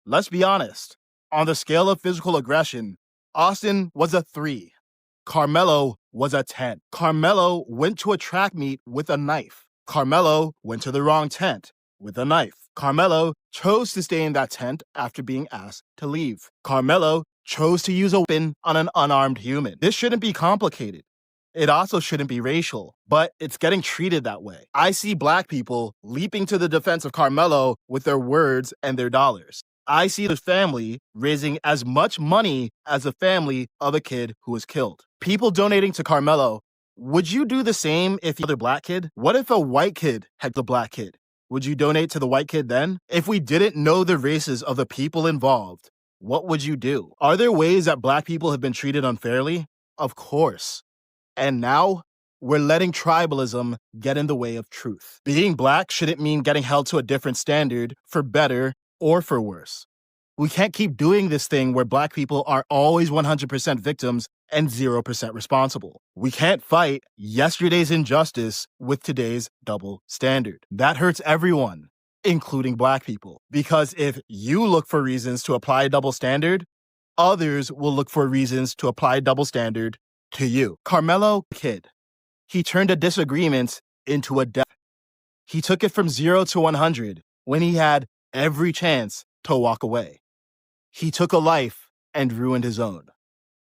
Let's be honest. On the scale of physical aggression, Austin was a 3. Carmelo was a 10. Carmelo went to a track meet with a knife. Carmelo went to the wrong tent with a knife. Carmelo chose to stay in that tent after being asked to leave. Carmelo chose to use a weapon on an unarmed human. This shouldn't be complicated. It also shouldn't be racial, but it's getting treated that way. I see black people leaping to the defense of Carmelo with their words and their dollars. I see the family raising as much money as the family of a kid who was killed. People donating to Carmelo. Would you do the same if you had a black kid? What if a white kid had the black kid? Would you donate to the white kid then? If we didn't know the races of the people involved, what would you do? Are there ways that black people have been treated unfairly? Of course. And now, we're letting tribalism get in the way of truth. Being black shouldn't mean getting held to a different standard for better or for worse. We can't keep doing this thing where black people are always 100% victims and 0% responsible. We can't fight yesterday's injustice with today's double standard. That hurts everyone, including black people. Because if you look for reasons to apply a double standard, others will look for reasons to apply a double standard to you. Carmelo, kid, he turned a disagreement into a death. He took it from 0 to 100 when he had every chance to walk away. He took a life and ruined his own.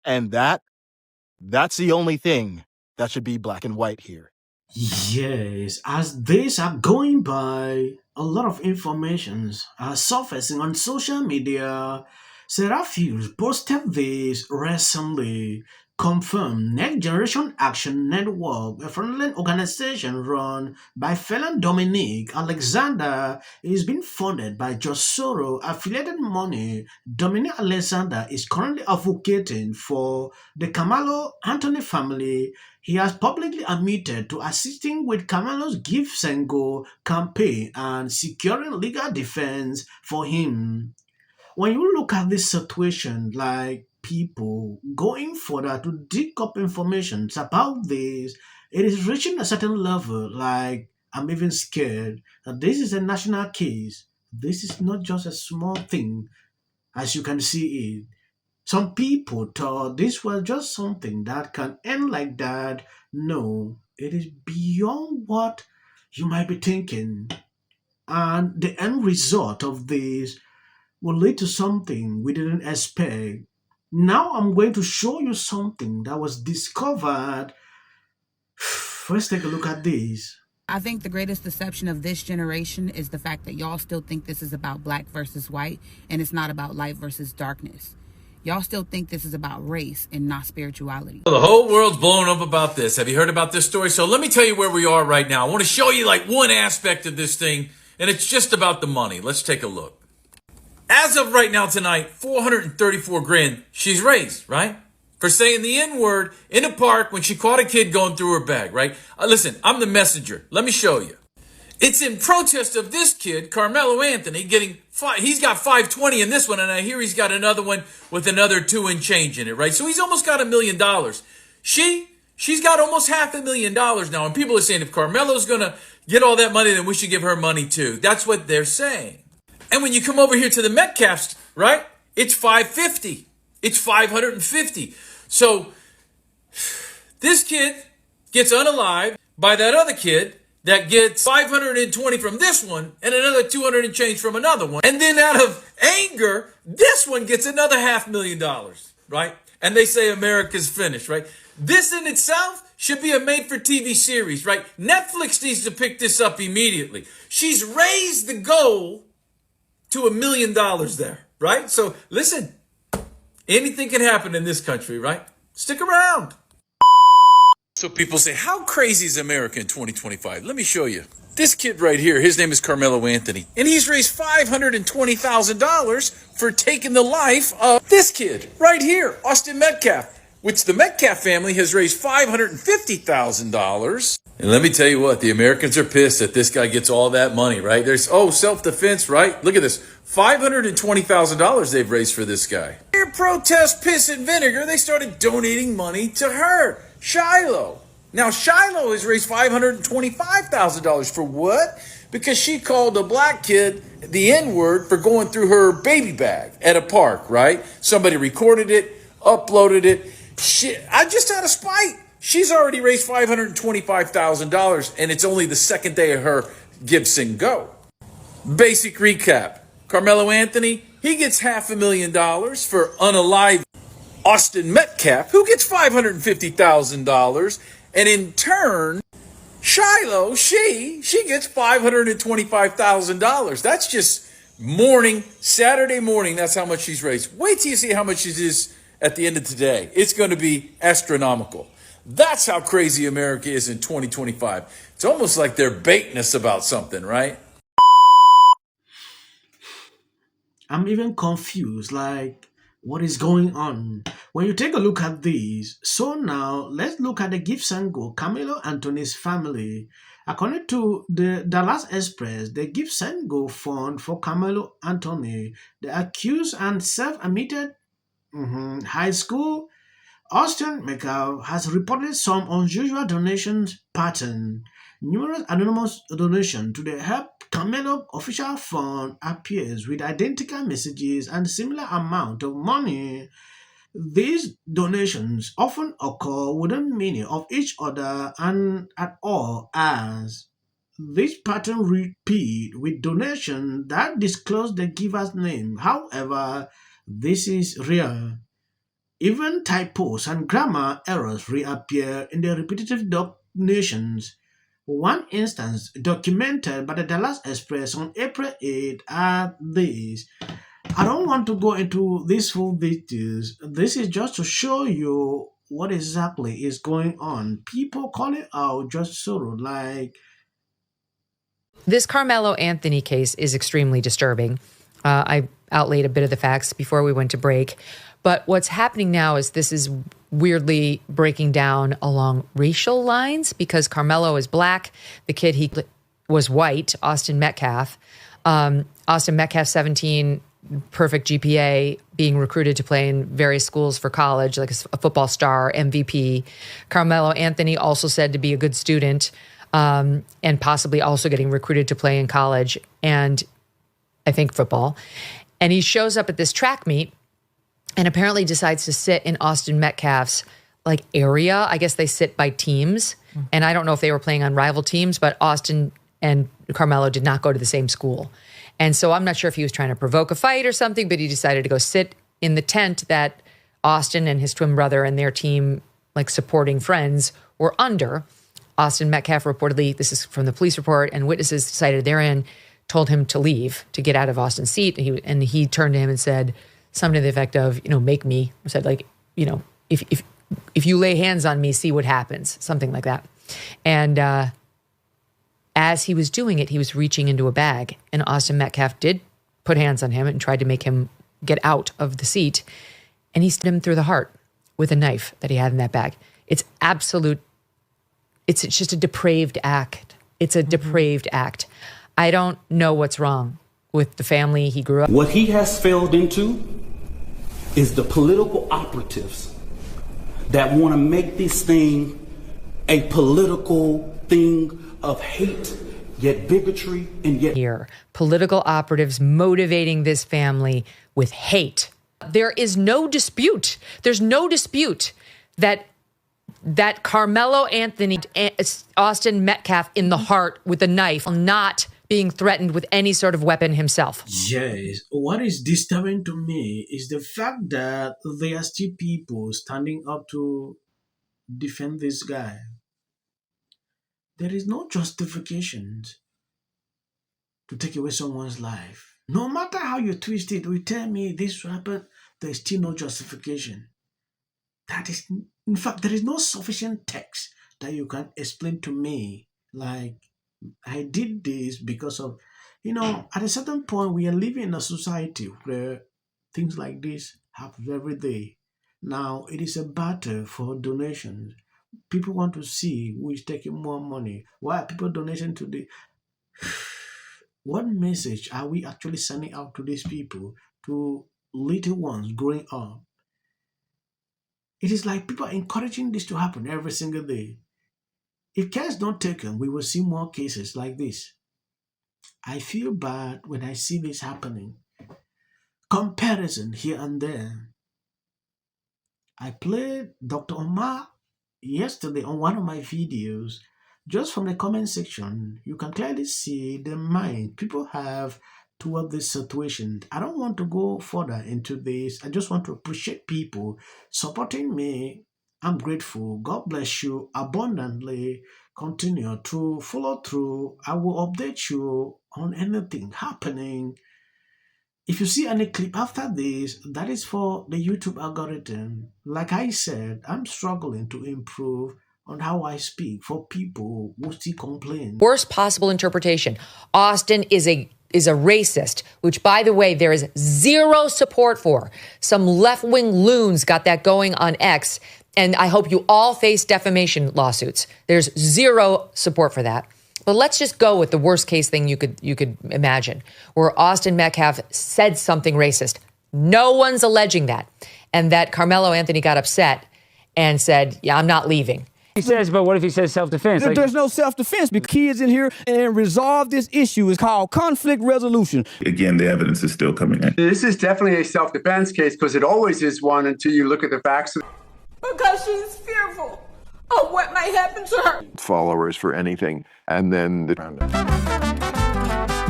And that's the only thing that should be black and white here. Yes, as days are going by, a lot of informations are surfacing on social media. Seraphim posted this recently, confirmed Next Generation Action Network, a frontline organization run by felon Dominic Alexander, is being funded by George Soros affiliated money. Dominic Alexander is currently advocating for the Carmelo Anthony family. He has publicly admitted to assisting with Carmelo's Give and Go campaign and securing legal defense for him. When you look at this situation, like people going further to dig up information about this, it is reaching a certain level. Like, I'm even scared that this is a national case. This is not just a small thing, as you can see it. Some people thought this was just something that can end like that. No, it is beyond what you might be thinking. And the end result of this will lead to something we didn't expect. Now I'm going to show you something that was discovered. Let's take a look at this. I think the greatest deception of this generation is the fact that y'all still think this is about black versus white and it's not about light versus darkness. Y'all still think this is about race and not spirituality. The whole world's blown up about this. Have you heard about this story? So let me tell you where we are right now. I want to show you like one aspect of this thing, and it's just about the money. Let's take a look. As of right now tonight, 434 grand she's raised, right? For saying the N-word in a park when she caught a kid going through her bag, right? Listen, I'm the messenger. Let me show you. It's in protest of this kid, Carmelo Anthony, he's got 520 in this one, and I hear he's got another one with another 2 and change in it, right? So he's almost got $1 million. She's got almost $500,000 now, and people are saying if Carmelo's gonna get all that money, then we should give her money too. That's what they're saying. And when you come over here to the Metcalfs, right? It's 550. It's 550. So this kid gets unalived by that other kid that gets 520 from this one and another 200 and change from another one. And then out of anger, this one gets another $500,000, right? And they say America's finished, right? This in itself should be a made-for-TV series, right? Netflix needs to pick this up immediately. She's raised the goal to $1 million there, right? So listen, anything can happen in this country, right? Stick around. So people say, how crazy is America in 2025? Let me show you. This kid right here, his name is Carmelo Anthony, and he's raised $520,000 for taking the life of this kid right here, Austin Metcalf, which the Metcalf family has raised $550,000. And let me tell you what, the Americans are pissed that this guy gets all that money, right? There's, self-defense, right? Look at this, $520,000 they've raised for this guy. Here, protest, piss, and vinegar, they started donating money to her, Shiloh. Now, Shiloh has raised $525,000 for what? because she called a black kid the N-word for going through her baby bag at a park, right? Somebody recorded it, uploaded it. I just out of spite. She's already raised $525,000, and it's only the second day of her Gibson Go. Basic recap. Carmelo Anthony, he gets $500,000 for unalive Austin Metcalf, who gets $550,000. And in turn, Shiloh, she gets $525,000. That's just Saturday morning, that's how much she's raised. Wait till you see how much it is at the end of today. It's going to be astronomical. That's how crazy America is in 2025. It's almost like they're baiting us about something, right? I'm even confused, like, what is going on? When you take a look at these, so now let's look at the gifts and go. Carmelo Anthony's family. According to the Dallas Express, the gifts and go fund for Carmelo Anthony, the accused and self-admitted high school Austin Metcalf has reported some unusual donations pattern. Numerous anonymous donations to the Help Carmelo official fund appears with identical messages and similar amount of money. These donations often occur within meaning of each other and at all as this pattern repeat with donations that disclose the giver's name. However, this is rare. Even typos and grammar errors reappear in the repetitive donations. One instance documented by the Dallas Express on April 8 at this. I don't want to go into these full details. This is just to show you what exactly is going on. People calling out just sort of like This Carmelo Anthony case is extremely disturbing. I outlaid a bit of the facts before we went to break. But what's happening now is this is weirdly breaking down along racial lines because Carmelo is black. The kid he was white, Austin Metcalf. Austin Metcalf, 17, perfect GPA, being recruited to play in various schools for college, like a football star, MVP. Carmelo Anthony also said to be a good student and possibly also getting recruited to play in college and I think football. And he shows up at this track meet and apparently decides to sit in Austin Metcalf's like area. I guess they sit by teams. And I don't know if they were playing on rival teams, but Austin and Carmelo did not go to the same school. And so I'm not sure if he was trying to provoke a fight or something, but he decided to go sit in the tent that Austin and his twin brother and their team, like supporting friends, were under. Austin Metcalf reportedly, this is from the police report, and witnesses cited therein, told him to leave, to get out of Austin's seat. And he turned to him and said, something to the effect of, make me, or said like, if you lay hands on me, see what happens, something like that. And as he was doing it, he was reaching into a bag, and Austin Metcalf did put hands on him and tried to make him get out of the seat, and he stabbed him through the heart with a knife that he had in that bag. It's just a depraved act. It's a depraved act. I don't know what's wrong with the family he grew up. What he has failed into is the political operatives that want to make this thing a political thing of hate, yet bigotry, and yet here. Political operatives motivating this family with hate. There is no dispute. There's no dispute that Carmelo Anthony, Austin Metcalf in the heart with a knife, not being threatened with any sort of weapon himself. Yes. What is disturbing to me is the fact that there are still people standing up to defend this guy. There is no justification to take away someone's life. No matter how you twist it, we tell me this happened, there's still no justification. That is, in fact, there is no sufficient text that you can explain to me, like, I did this because of, at a certain point, we are living in a society where things like this happen every day. Now, it is a battle for donations. People want to see who is taking more money. Why are people donating to the... What message are we actually sending out to these people, to little ones growing up? It is like people are encouraging this to happen every single day. If care is not taken, we will see more cases like this. I feel bad when I see this happening. Comparison here and there. I played Dr. Omar yesterday on one of my videos. Just from the comment section, you can clearly see the mind people have toward this situation. I don't want to go further into this. I just want to appreciate people supporting me. I'm grateful. God bless you abundantly. Continue to follow through. I will update you on anything happening. If you see any clip after this, that is for the YouTube algorithm. Like I said, I'm struggling to improve on how I speak for people who still complain. Worst possible interpretation. Austin is a racist, which, by the way, there is zero support for. Some left-wing loons got that going on X, and I hope you all face defamation lawsuits. There's zero support for that. But let's just go with the worst case thing you could imagine, where Austin Metcalf said something racist. No one's alleging that. And that Carmelo Anthony got upset and said, yeah, I'm not leaving. He says, but what if he says self-defense? There's no self-defense because kids in here and resolve this issue is called conflict resolution. Again, the evidence is still coming in. This is definitely a self-defense case because it always is one until you look at the facts. Because she's fearful of what might happen to her. Followers for anything, and then the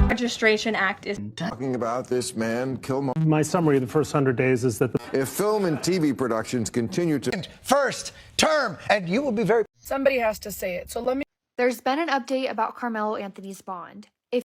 Registration Act is talking about this man, My summary of the first 100 days is that if film and TV productions continue to first term, and you will be very. Somebody has to say it. So let me. There's been an update about Carmelo Anthony's bond.